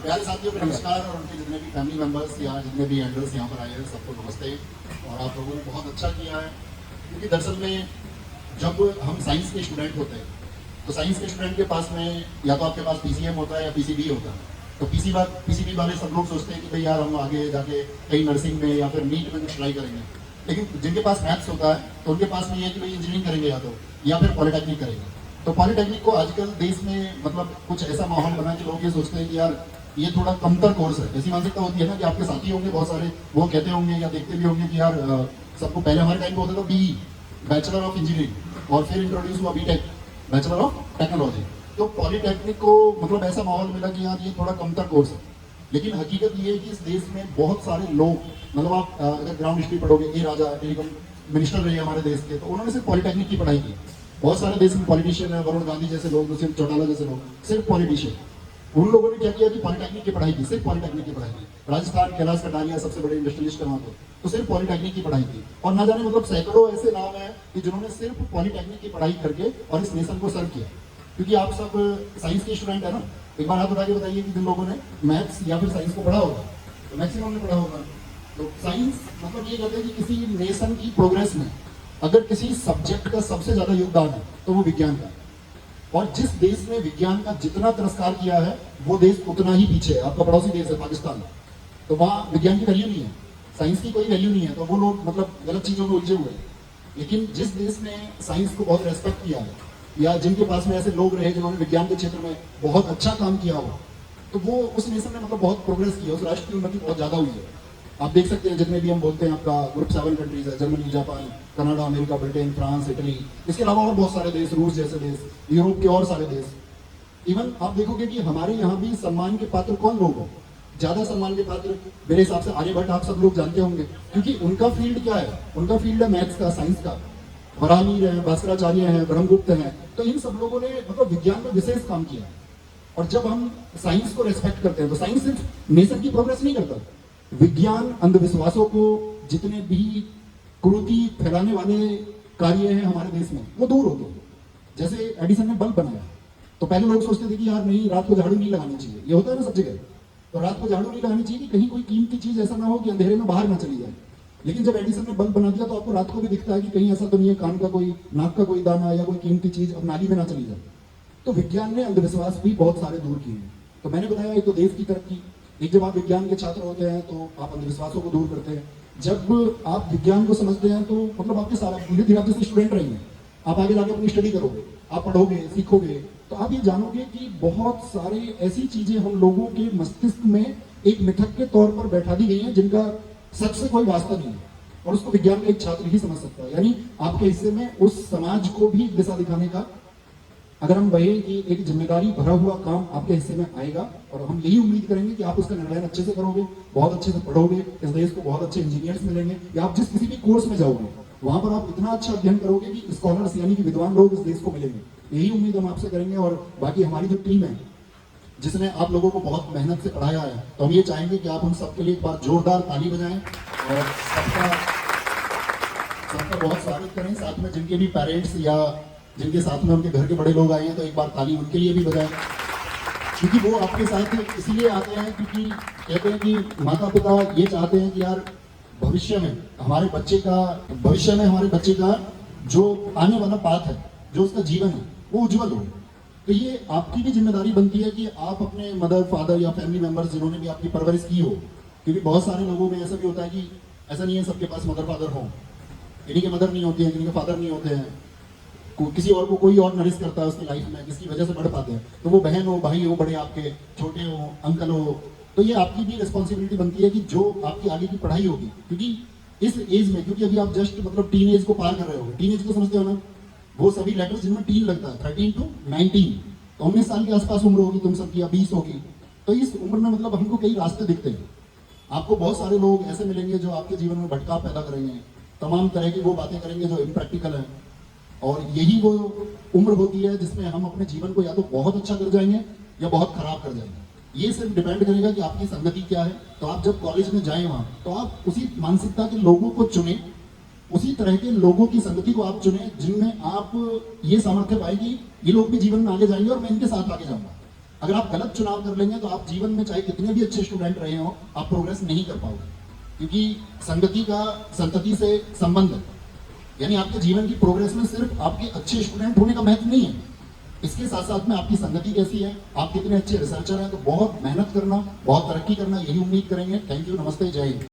प्यारे साथियों को नमस्कार और उनके जितने भी फैमिली मेंबर्स या जितने भी एल्डर्स यहाँ पर आए हैं सबको नमस्ते। और आप लोगों ने बहुत अच्छा किया है, क्योंकि दरअसल में जब हम साइंस के स्टूडेंट होते हैं तो साइंस के स्टूडेंट के पास में या तो आपके पास पीसीएम होता है या पीसीबी होता है। तो पीसीबी वाले सब लोग सोचते हैं कि भाई यार हम आगे जाके कहीं नर्सिंग में या फिर नीट में कुछ ट्राई करेंगे, लेकिन जिनके पास मैथ्स होता है तो उनके पास में ये है कि भाई इंजीनियरिंग करेंगे या फिर पॉलिटेक्निक करेंगे। तो पॉलिटेक्निक को आजकल देश में मतलब कुछ ऐसा माहौल बना कि लोग ये सोचते हैं कि यार ये थोड़ा कमतर कोर्स है। ऐसी मानसिकता होती है ना कि आपके साथी होंगे बहुत सारे, वो कहते होंगे या देखते भी होंगे कि यार सबको पहले हमारे टाइम पे होता था बीई, बैचलर ऑफ इंजीनियरिंग, और फिर इंट्रोड्यूस हुआ बीटेक, बैचलर ऑफ टेक्नोलॉजी। तो पॉलिटेक्निक को मतलब ऐसा माहौल मिला कि यार ये थोड़ा कमतर कोर्स है, लेकिन हकीकत ये है कि इस देश में बहुत सारे लोग, मतलब आप अगर ग्राउंड हिस्ट्री पढ़ोगे, ए राजा टेलीकॉम मिनिस्टर रहे हमारे देश के, तो उन्होंने सिर्फ पॉलिटेक्निक की पढ़ाई की। बहुत सारे देश में पॉलिटिशियन है, वरुण गांधी जैसे लोग, सिर्फ चौटाला जैसे लोग, सिर्फ पॉलिटिशियन। उन लोगों ने क्या किया कि पॉलिटेक्निक की पढ़ाई की, सिर्फ पॉलिटेक्निक की पढ़ाई की। राजस्थान कैलाश कटारिया सबसे बड़े इंडस्ट्रियलिस्ट है वहाँ पे, तो सिर्फ पॉलिटेक्निक की पढ़ाई की। और ना जाने मतलब सैकड़ों ऐसे नाम हैं कि जिन्होंने सिर्फ पॉलिटेक्निक की पढ़ाई करके और इस नेशन को सर्व किया। क्योंकि आप सब साइंस के स्टूडेंट है ना, एक बार हाथ उठा के बताइए कि जिन लोगों ने मैथ्स या फिर साइंस को पढ़ा होगा, तो मैक्सिमम ने पढ़ा होगा। तो साइंस मतलब ये कहते हैं कि किसी नेशन की प्रोग्रेस में अगर किसी सब्जेक्ट का सबसे ज्यादा योगदान है तो वो विज्ञान का है। और जिस देश ने विज्ञान का जितना तिरस्कार किया है वो देश उतना ही पीछे है। आपका पड़ोसी देश है पाकिस्तान, तो वहाँ विज्ञान की वैल्यू नहीं है, साइंस की कोई वैल्यू नहीं है, तो वो लोग मतलब गलत चीजों में उलझे हुए हैं। लेकिन जिस देश ने साइंस को बहुत रेस्पेक्ट किया है, या जिनके पास में ऐसे लोग रहे जिन्होंने विज्ञान के क्षेत्र में बहुत अच्छा काम किया हो, तो वो उस नेशन ने मतलब बहुत प्रोग्रेस किया, उस राष्ट्र की उन्नति बहुत ज्यादा हुई है। आप देख सकते हैं जितने भी हम बोलते हैं आपका ग्रुप 7 कंट्रीज है, Germany, Japan, Canada, America, Britain, France, Italy, इसके अलावा और बहुत सारे देश, रूस जैसे देश, यूरोप के और सारे देश। इवन आप देखोगे कि हमारे यहाँ भी सम्मान के पात्र कौन लोग हो, ज्यादा सम्मान के पात्र मेरे हिसाब से आर्यभट्ट, आप सब लोग जानते होंगे, क्योंकि उनका फील्ड क्या है, उनका फील्ड है मैथ्स का, साइंस का। वराहमिहिर है, भास्कराचार्य है, ब्रह्मगुप्त है, तो इन सब लोगों ने मतलब विज्ञान में विशेष काम किया। और जब हम साइंस को रेस्पेक्ट करते हैं तो साइंस सिर्फ नेशन की प्रोग्रेस नहीं करता, विज्ञान अंधविश्वासों को, जितने भी कुरीति फैलाने वाले कार्य हैं हमारे देश में, वो दूर होते हैं। जैसे एडिसन ने बल्ब बनाया, तो पहले लोग सोचते थे कि यार नहीं, रात को झाड़ू नहीं लगानी चाहिए, ये होता है ना सब जगह, तो रात को झाड़ू नहीं लगानी चाहिए कि कहीं कोई कीमती चीज ऐसा ना हो कि अंधेरे में बाहर ना चली जाए। लेकिन जब एडिसन ने बल्ब बना दिया तो आपको रात को भी दिखता है कि कहीं ऐसा तो नहीं है कान का कोई, नाक का कोई दाना या कोई कीमती चीज अब नाली में ना चली जाए। तो विज्ञान ने अंधविश्वास भी बहुत सारे दूर किए हैं। तो मैंने बताया एक तो देश की तरक्की, एक जब आप विज्ञान के छात्र होते हैं तो आप अंधविश्वासों को दूर करते हैं। जब आप विज्ञान को समझते हैं तो मतलब आपके सारा धीरे धीरे आप जैसे स्टूडेंट रहेंगे, आप आगे जाके अपनी स्टडी करोगे, आप पढ़ोगे, सीखोगे, तो आप ये जानोगे कि बहुत सारे ऐसी चीजें हम लोगों के मस्तिष्क में एक मिथक के तौर पर बैठा दी गई हैं जिनका सच से कोई वास्ता नहीं है, और उसको विज्ञान का एक छात्र ही समझ सकता है। यानी आपके हिस्से में उस समाज को भी दिशा दिखाने का, अगर हम वही कि एक जिम्मेदारी भरा हुआ काम आपके हिस्से में आएगा, और हम यही उम्मीद करेंगे कि आप उसका निर्णय अच्छे से करोगे, बहुत अच्छे से पढ़ोगे, इस देश को बहुत अच्छे इंजीनियर्स मिलेंगे, या आप जिस किसी भी कोर्स में जाओगे वहां पर आप इतना अच्छा अध्ययन करोगे कि स्कॉलर्स यानी कि विद्वान लोग इस देश को मिलेंगे। यही उम्मीद हम आपसे करेंगे। और बाकी हमारी जो टीम है जिसने आप लोगों को बहुत मेहनत से पढ़ाया है, तो हम ये चाहेंगे कि आप उन सबके लिए एक बार जोरदार ताली बजाएं और सबका बहुत स्वागत करें। साथ में जिनके भी पेरेंट्स या जिनके साथ में उनके घर के बड़े लोग आए हैं तो एक बार ताली उनके लिए भी बजाएं, क्योंकि वो आपके साथ इसीलिए आते हैं क्योंकि कहते हैं कि माता पिता ये चाहते हैं कि यार भविष्य में हमारे बच्चे का जो आने वाला पाथ है, जो उसका जीवन है, वो उज्जवल हो। तो ये आपकी भी जिम्मेदारी बनती है कि आप अपने मदर, फादर या फैमिली मेंबर्स जिन्होंने भी आपकी परवरिश की हो, क्योंकि बहुत सारे लोगों में ऐसा भी होता है कि ऐसा नहीं है सबके पास मदर फादर हो, इन्हीं के मदर नहीं होती है, जिनके फादर नहीं होते हैं, किसी और को कोई और नरिश करता है उसकी लाइफ में, किसकी वजह से बढ़ पाते हैं, तो वो बहन हो, भाई हो, बड़े आपके, छोटे हो, अंकल हो, तो ये आपकी भी रिस्पॉन्सिबिलिटी बनती है कि जो आपकी आगे की पढ़ाई होगी, क्योंकि इस एज में, क्योंकि अभी आप जस्ट मतलब टीन एज को पार कर रहे हो, टीन एज को समझते हो ना, वो सभी लेटर्स जिनमें टीन लगता है, 13 to 19, तो 19 साल के आसपास उम्र होगी तुम सबकी, या 20 होगी। तो इस उम्र में मतलब हमको कई रास्ते दिखते हैं। आपको बहुत सारे लोग ऐसे मिलेंगे जो आपके जीवन में भटकाव पैदा करेंगे, तमाम तरह की वो बातें करेंगे जो इम्प्रैक्टिकल है, और यही वो उम्र होती है जिसमें हम अपने जीवन को या तो बहुत अच्छा कर जाएंगे या बहुत खराब कर जाएंगे। ये सिर्फ डिपेंड करेगा कि आपकी संगति क्या है। तो आप जब कॉलेज में जाएं वहां, तो आप उसी मानसिकता के लोगों को चुने, उसी तरह के लोगों की संगति को आप चुने जिनमें आप ये सामर्थ्य पाएगी ये लोग भी जीवन में आगे जाएंगे और मैं इनके साथ आगे जाऊंगा। अगर आप गलत चुनाव कर लेंगे तो आप जीवन में चाहे कितने भी अच्छे स्टूडेंट रहे हो, आप प्रोग्रेस नहीं कर पाओगे, क्योंकि संगति का संतति से संबंध है। यानी आपके जीवन की प्रोग्रेस में सिर्फ आपके अच्छे स्टूडेंट होने का महत्व नहीं है, इसके साथ साथ में आपकी संगति कैसी है, आप कितने अच्छे रिसर्चर हैं। तो बहुत मेहनत करना, बहुत तरक्की करना, यही उम्मीद करेंगे। थैंक यू, नमस्ते, जय हिंद।